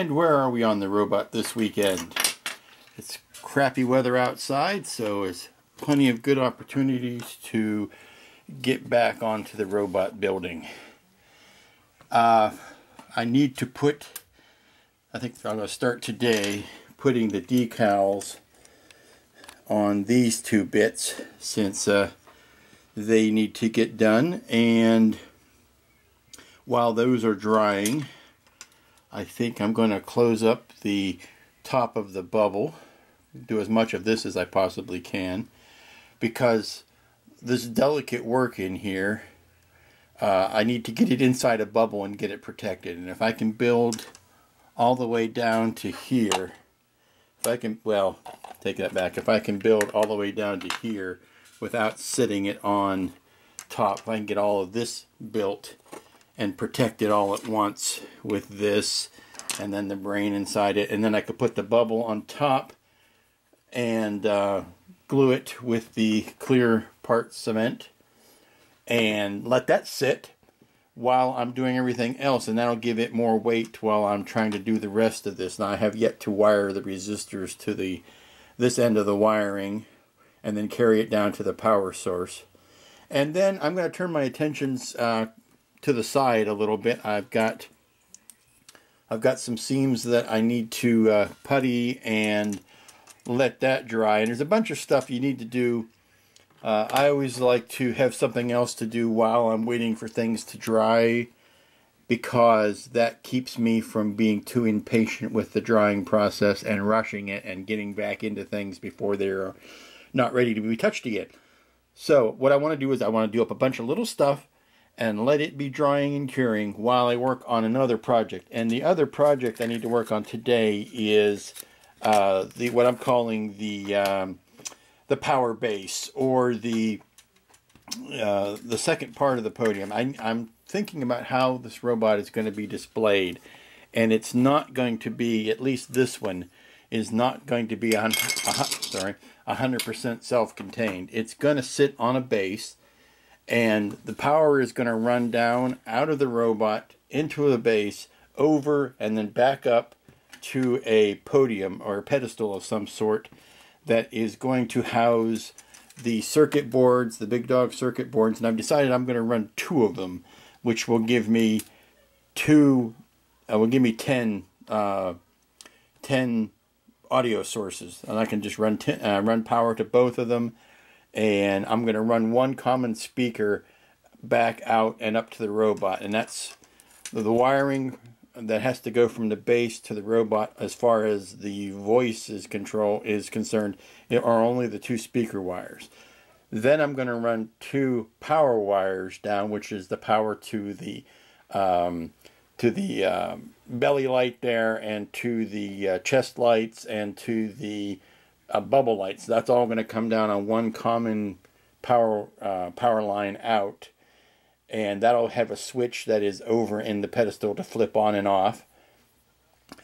And where are we on the robot this weekend? It's crappy weather outside, so it's plenty of good opportunities to get back onto the robot building. I need to put, I think I'm going to start today putting the decals on these two bits since they need to get done, and while those are drying, I think I'm going to close up the top of the bubble, do as much of this as I possibly can, because this delicate work in here, I need to get it inside a bubble and get it protected. And if I can build all the way down to here, if I can, well, take that back, if I can build all the way down to here without sitting it on top, if I can get all of this built and protect it all at once with this and then the brain inside it, and then I could put the bubble on top and glue it with the clear part cement and let that sit while I'm doing everything else, and that'll give it more weight while I'm trying to do the rest of this. Now I have yet to wire the resistors to this end of the wiring and then carry it down to the power source. And then I'm going to turn my attentions to the side a little bit. I've got some seams that I need to putty and let that dry, and there's a bunch of stuff you need to do. I always like to have something else to do while I'm waiting for things to dry, because that keeps me from being too impatient with the drying process and rushing it and getting back into things before they're not ready to be touched again. So what I want to do is I want to do up a bunch of little stuff and let it be drying and curing while I work on another project. And the other project I need to work on today is what I'm calling the power base, or the second part of the podium. I'm thinking about how this robot is going to be displayed, and it's not going to be, at least this one, is not going to be 100% self-contained. It's going to sit on a base, and the power is going to run down out of the robot into the base, over, and then back up to a podium or a pedestal of some sort that is going to house the circuit boards, the big dog circuit boards. And I've decided I'm going to run 2 of them, which will give me 10 audio sources, and I can just run power to both of them. And I'm going to run 1 common speaker back out and up to the robot, and that's the wiring that has to go from the base to the robot. As far as the voice is concerned, it are only the 2 speaker wires. Then I'm going to run 2 power wires down, which is the power to the belly light there, and to the chest lights, and to the bubble lights. That's all going to come down on 1 common power line out, and that'll have a switch that is over in the pedestal to flip on and off.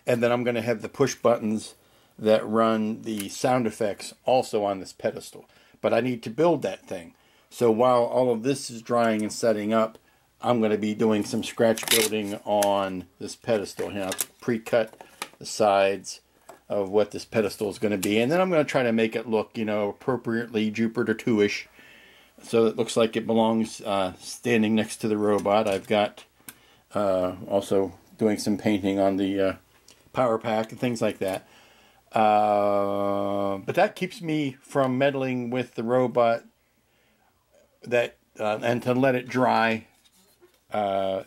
And then I'm going to have the push buttons that run the sound effects also on this pedestal. But I need to build that thing. So while all of this is drying and setting up, I'm going to be doing some scratch building on this pedestal. You know, pre-cut the sides of what this pedestal is going to be, and then I'm going to try to make it look, you know, appropriately Jupiter 2-ish, so it looks like it belongs standing next to the robot. I've got also doing some painting on the power pack and things like that, but that keeps me from meddling with the robot and to let it dry. So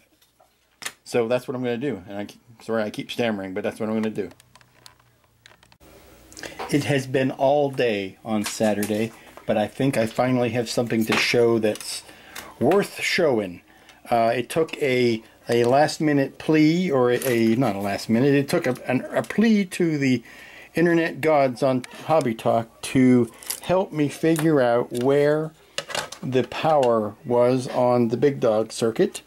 that's what I'm going to do, and sorry I keep stammering, but that's what I'm going to do. It has been all day on Saturday, but I think I finally have something to show that's worth showing. It took a last-minute plea, or not a last-minute, it took a plea to the internet gods on Hobby Talk to help me figure out where the power was on the big dog circuit.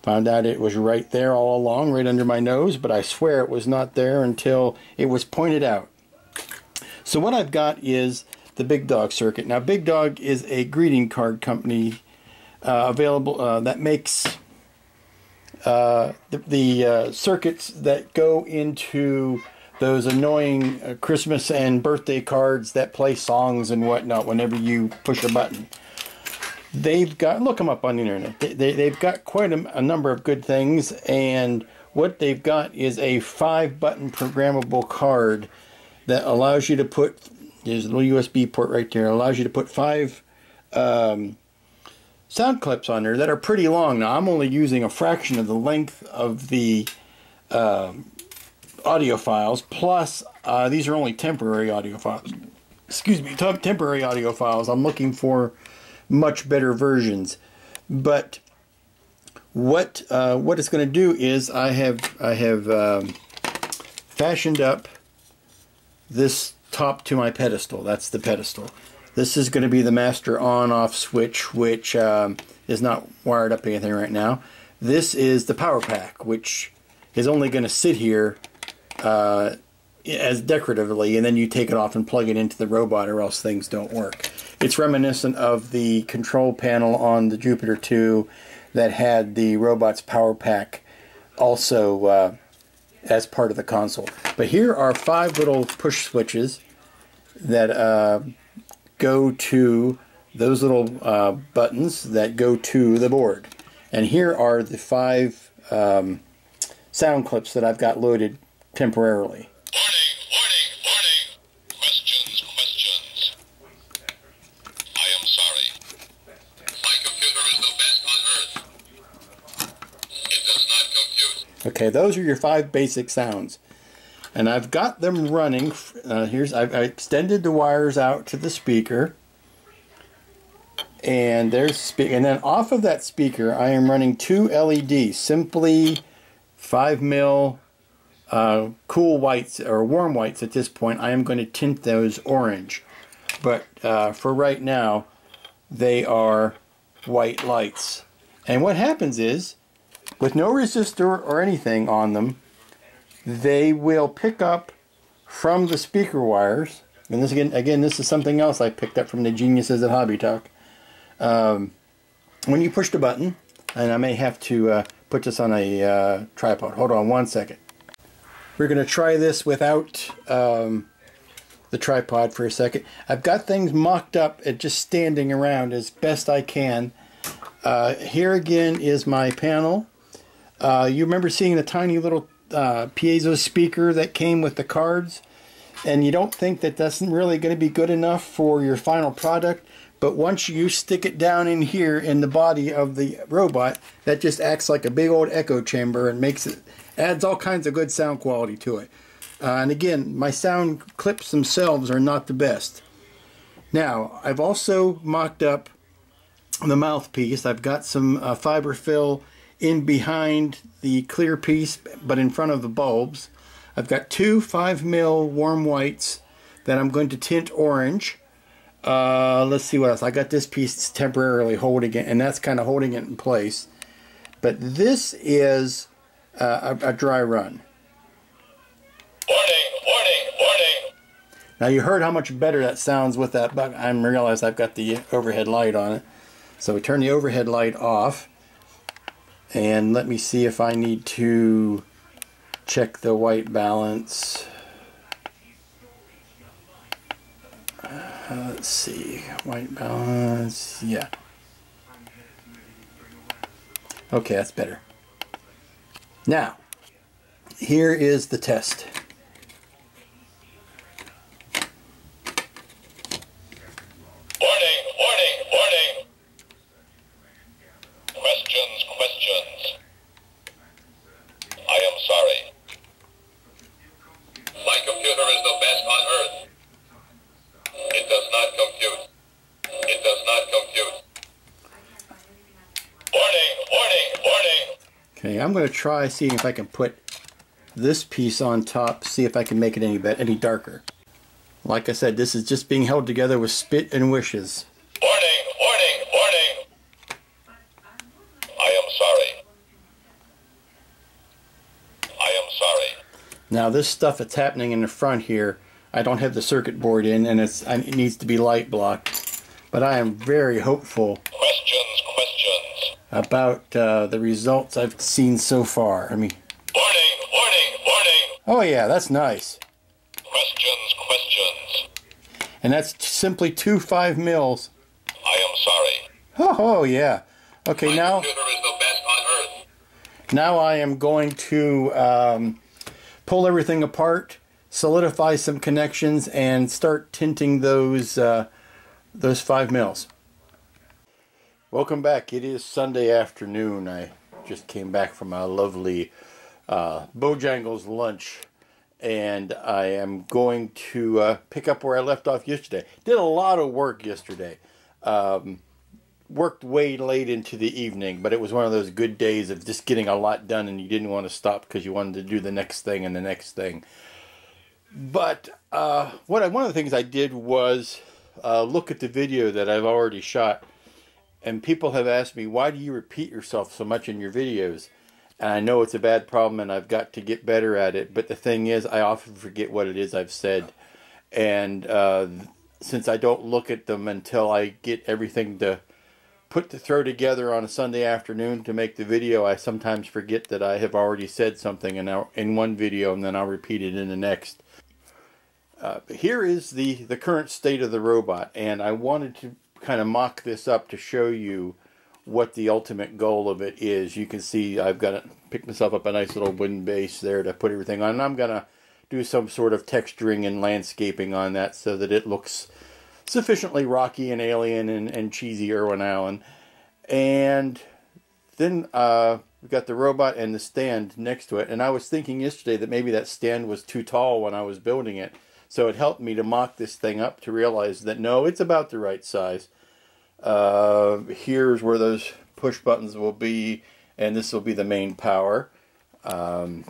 Found out it was right there all along, right under my nose, but I swear it was not there until it was pointed out. So what I've got is the Big Dog circuit. Now, Big Dog is a greeting card company available that makes the circuits that go into those annoying Christmas and birthday cards that play songs and whatnot whenever you push a button. They've got, look them up on the internet. They've got quite a number of good things, and what they've got is a 5-button programmable card that allows you to put, there's a little USB port right there, allows you to put 5 sound clips on there that are pretty long. Now, I'm only using a fraction of the length of the audio files, plus these are only temporary audio files. Excuse me, temporary audio files. I'm looking for much better versions. But what it's going to do is I have fashioned up this top to my pedestal. That's the pedestal. This is going to be the master on-off switch, which is not wired up anything right now. This is the power pack, which is only going to sit here as decoratively, and then you take it off and plug it into the robot, or else things don't work. It's reminiscent of the control panel on the Jupiter 2 that had the robot's power pack also as part of the console. But here are 5 little push switches that go to those little buttons that go to the board. And here are the 5 sound clips that I've got loaded temporarily. Warning! Questions. I am sorry. My computer is the best on Earth. It does not compute. Okay, those are your 5 basic sounds. And I've got them running. I've extended the wires out to the speaker. And and then off of that speaker, I am running 2 LEDs, simply 5mm cool whites or warm whites at this point. I am going to tint those orange, but for right now, they are white lights. And what happens is, with no resistor or anything on them, they will pick up from the speaker wires. And this again, this is something else I picked up from the geniuses at Hobby Talk. When you push the button, and I may have to put this on a tripod. Hold on one second. We're going to try this without the tripod for a second. I've got things mocked up at just standing around as best I can. Here again is my panel. You remember seeing the tiny little piezo speaker that came with the cards? And you don't think that that's really going to be good enough for your final product. But once you stick it down in here in the body of the robot, that just acts like a big old echo chamber and adds all kinds of good sound quality to it. And again, my sound clips themselves are not the best. Now, I've also mocked up the mouthpiece. I've got some fiber fill in behind the clear piece, but in front of the bulbs. I've got 2 5mm warm whites that I'm going to tint orange. Let's see what else. I got this piece temporarily holding it, and that's kind of holding it in place. But this is a dry run. Warning! Now you heard how much better that sounds with that, but I realize I've got the overhead light on it. So we turn the overhead light off, and let me see if I need to check the white balance. Let's see, white balance, yeah. Okay, that's better. Now, here is the test. Warning! Questions. I am sorry. My computer is the best on Earth. It does not compute. Warning! Okay, I'm going to try seeing if I can put this piece on top, see if I can make it any darker. Like I said, this is just being held together with spit and wishes. Warning! I am sorry. Now this stuff that's happening in the front here, I don't have the circuit board in, and it needs to be light blocked. But I am very hopeful. Questions. about the results I've seen so far. I mean, Warning, warning, warning. oh yeah, that's nice. Questions, questions. And that's simply 2 5 mils. I am sorry. Oh yeah. Okay, My now computer is the best on earth. now I am going to pull everything apart, solidify some connections, and start tinting those 5 mils. Welcome back. It is Sunday afternoon. I just came back from a lovely Bojangles lunch, and I am going to pick up where I left off yesterday. Did a lot of work yesterday. Worked way late into the evening, but it was one of those good days of just getting a lot done, and you didn't want to stop because you wanted to do the next thing and the next thing. But one of the things I did was look at the video that I've already shot. And people have asked me, why do you repeat yourself so much in your videos? And I know it's a bad problem and I've got to get better at it. But the thing is, I often forget what it is I've said. And since I don't look at them until I get everything to throw together on a Sunday afternoon to make the video, I sometimes forget that I have already said something in one video, and then I'll repeat it in the next. Here is the current state of the robot, and I wanted to kind of mock this up to show you what the ultimate goal of it is. You can see I've picked myself up a nice little wooden base there to put everything on, and I'm going to do some sort of texturing and landscaping on that so that it looks sufficiently rocky and alien and cheesy Irwin Allen. And then we've got the robot and the stand next to it, and I was thinking yesterday that maybe that stand was too tall when I was building it. So it helped me to mock this thing up to realize that no, it's about the right size. Here's where those push buttons will be, and this will be the main power. But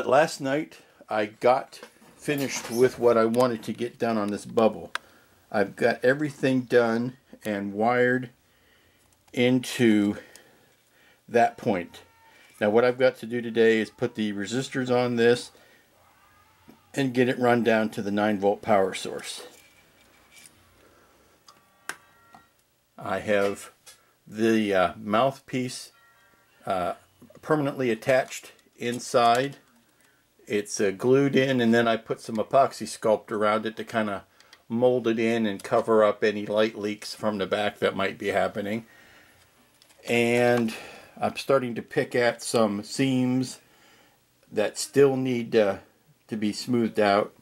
last night I got finished with what I wanted to get done on this bubble. I've got everything done and wired into that point. Now what I've got to do today is put the resistors on this and get it run down to the 9-volt power source. I have the mouthpiece permanently attached inside. It's glued in, and then I put some epoxy sculpt around it to kind of mold it in and cover up any light leaks from the back that might be happening. And I'm starting to pick at some seams that still need to be smoothed out.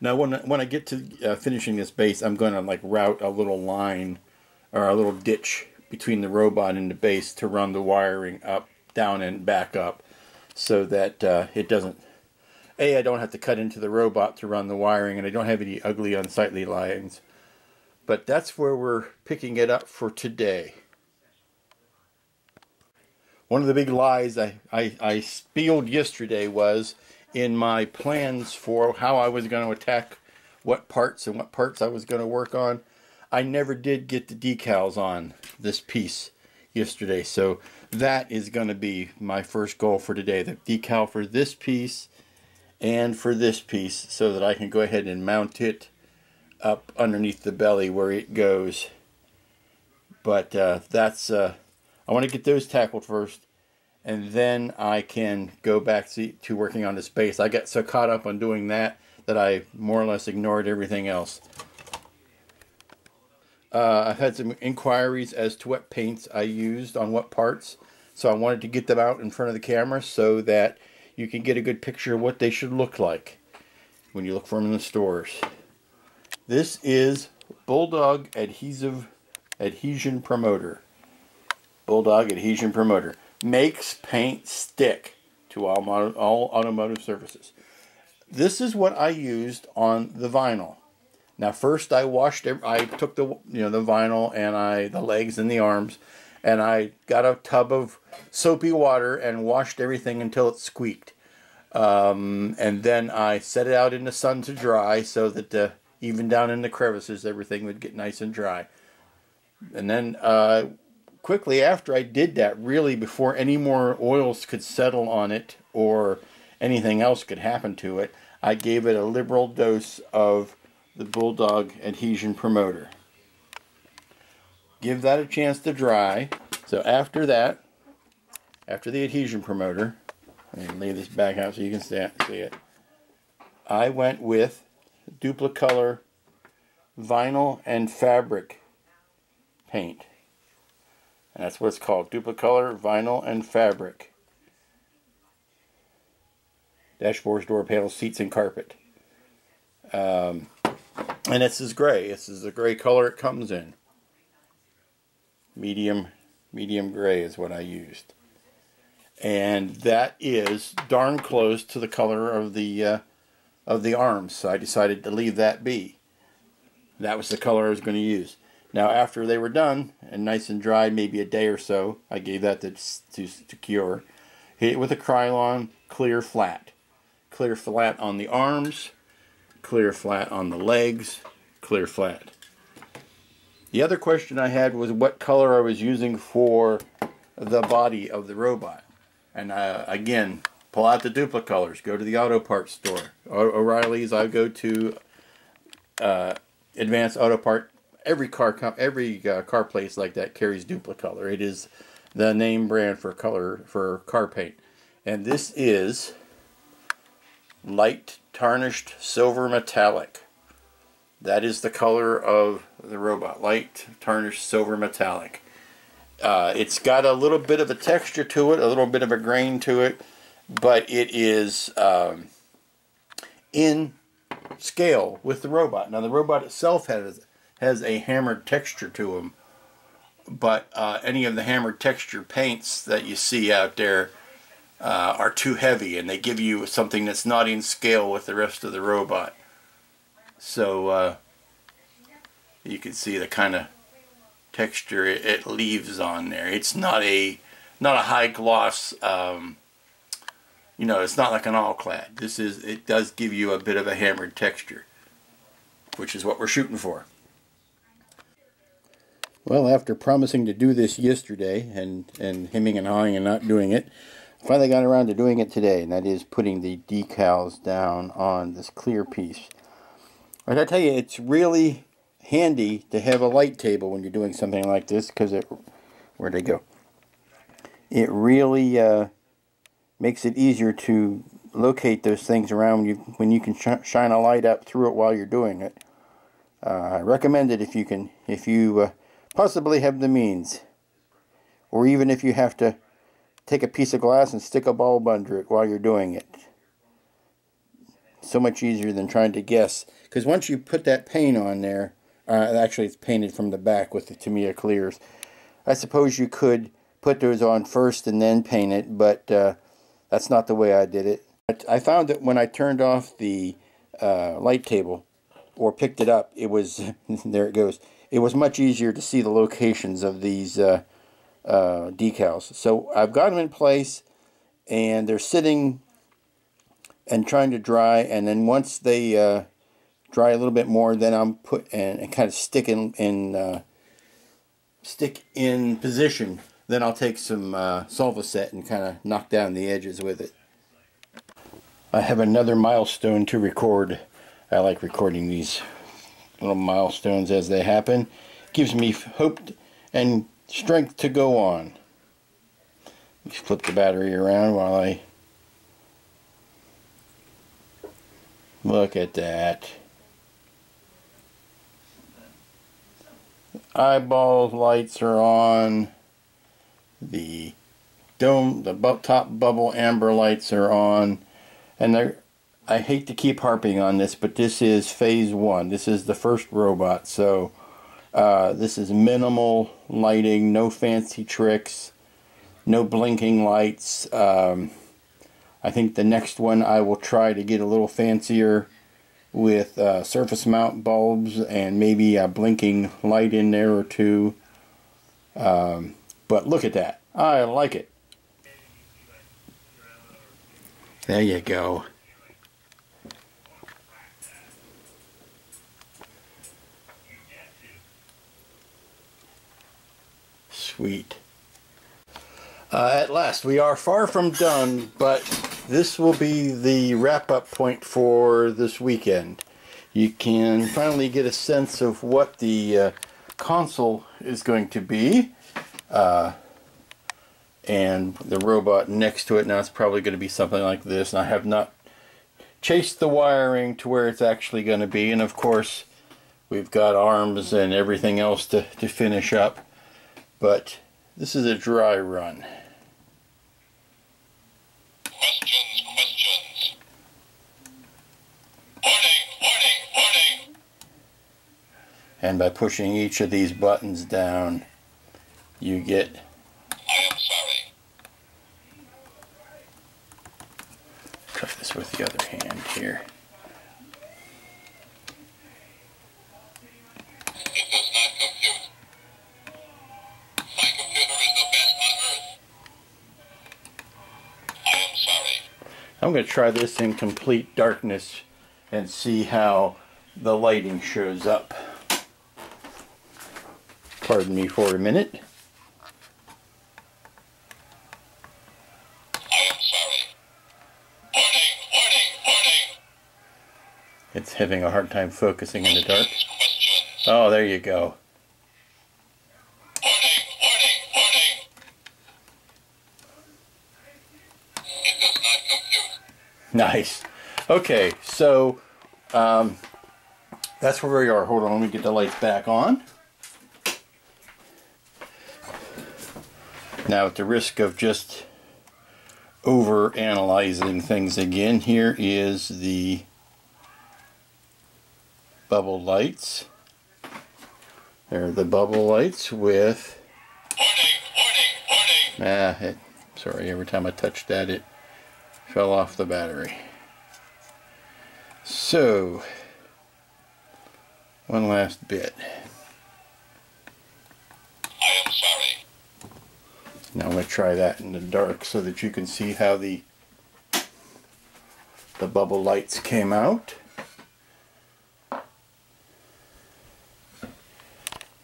Now when I get to finishing this base, I'm going to like route a little line or a little ditch between the robot and the base to run the wiring up, down, and back up, so that it doesn't, I don't have to cut into the robot to run the wiring, and I don't have any ugly unsightly lines. But that's where we're picking it up for today. One of the big lies I spilled yesterday was in my plans for how I was going to attack what parts and what parts I was going to work on. I never did get the decals on this piece yesterday, so that is going to be my first goal for today, the decal for this piece and for this piece, so that I can go ahead and mount it up underneath the belly where it goes. But that's I want to get those tackled first, and then I can go back to working on this base. I got so caught up on doing that I more or less ignored everything else. I've had some inquiries as to what paints I used on what parts, so I wanted to get them out in front of the camera so that you can get a good picture of what they should look like when you look for them in the stores. This is Bulldog Adhesion Promoter. Bulldog Adhesion Promoter. Makes paint stick to all automotive surfaces. This is what I used on the vinyl. Now first I took the vinyl and the legs and the arms, and I got a tub of soapy water and washed everything until it squeaked. And then I set it out in the sun to dry so that even down in the crevices everything would get nice and dry. And then quickly after I did that, really before any more oils could settle on it or anything else could happen to it, I gave it a liberal dose of the Bulldog Adhesion Promoter. Give that a chance to dry, So after that, after the adhesion promoter, I'm going to lay this back out so you can see it, I went with Duplicolor vinyl and fabric paint. And that's what it's called, Duplicolor vinyl and fabric. Dashboards, door panels, seats, and carpet. And this is gray. This is the gray color it comes in. Medium gray is what I used. And that is darn close to the color of the arms, so I decided to leave that be. That was the color I was going to use. Now after they were done and nice and dry, maybe a day or so, I gave that to cure. Hit it with a Krylon clear flat. Clear flat on the arms, clear flat on the legs, clear flat. The other question I had was what color I was using for the body of the robot. And again, pull out the Duplicolors. Go to the auto parts store. O'Reilly's. I go to Advanced Auto Part. Every car place like that carries Duplicolor. It is the name brand for car paint. And this is light tarnished silver metallic. That is the color of the robot. Light tarnished silver metallic. It's got a little bit of a texture to it, a little bit of a grain to it, but it is in scale with the robot. Now the robot itself has a hammered texture to them, but any of the hammered texture paints that you see out there are too heavy, and they give you something that's not in scale with the rest of the robot. So you can see the kind of texture it leaves on there. It's not a high gloss. You know, it's not like an all-clad. It does give you a bit of a hammered texture, which is what we're shooting for. Well, after promising to do this yesterday and hemming and hawing and not doing it, finally got around to doing it today, and that is putting the decals down on this clear piece. And I tell you, it's really handy to have a light table when you're doing something like this, because where'd they go? It really makes it easier to locate those things around when you can shine a light up through it while you're doing it. I recommend it if you possibly have the means, or even if you have to take a piece of glass and stick a bulb under it while you're doing it. So much easier than trying to guess, because once you put that paint on there, actually it's painted from the back with the Tamiya clears. I suppose you could put those on first and then paint it, but that's not the way I did it. I found that when I turned off the light table or picked it up, it was there it goes. It was much easier to see the locations of these decals. So I've got them in place, and they're sitting and trying to dry, and then once they dry a little bit more, then I'm put and kind of stick in position. Then I'll take some Solvaset and kind of knock down the edges with it. I have another milestone to record. I like recording these little milestones as they happen. Gives me hope and strength to go on. Let's flip the battery around while I look at that. Eyeball lights are on. The dome, the top bubble amber lights are on. And I hate to keep harping on this, but this is phase 1. This is the first robot, so this is minimal lighting, no fancy tricks, no blinking lights. I think the next one I will try to get a little fancier with surface mount bulbs and maybe a blinking light in there or two. But look at that. I like it. There you go. Sweet. At last, we are far from done, but this will be the wrap-up point for this weekend. You can finally get a sense of what the console is going to be. and the robot next to it. Now it's probably going to be something like this, and I have not chased the wiring to where it's actually going to be. And of course we've got arms and everything else to finish up, but this is a dry run. Questions. Warning. And by pushing each of these buttons down, you get... I am sorry. Try this with the other hand here. It does not compute. My computer is the best on Earth. I am sorry. I'm going to try this in complete darkness and see how the lighting shows up. Pardon me for a minute. I am sorry. Warning. It's having a hard time focusing in the dark. Questions. Oh, there you go. Warning. It does not compute. Nice. Okay, so that's where we are. Hold on, let me get the lights back on. Now, at the risk of just over analyzing things again, here is the bubble lights. There are the bubble lights with... Warning. Sorry, every time I touched that it fell off the battery. So, one last bit. I am sorry. Now I'm going to try that in the dark so that you can see how the bubble lights came out.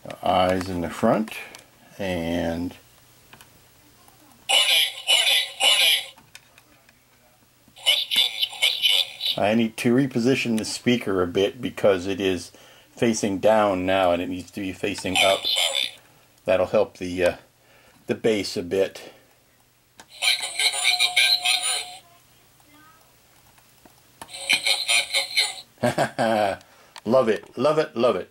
The eyes in the front, and Warning. Questions. I need to reposition the speaker a bit because it is facing down now and it needs to be facing I up. am sorry. That'll help the bass a bit. My computer is the best on Earth. It does not compute. Love it, love it, love it.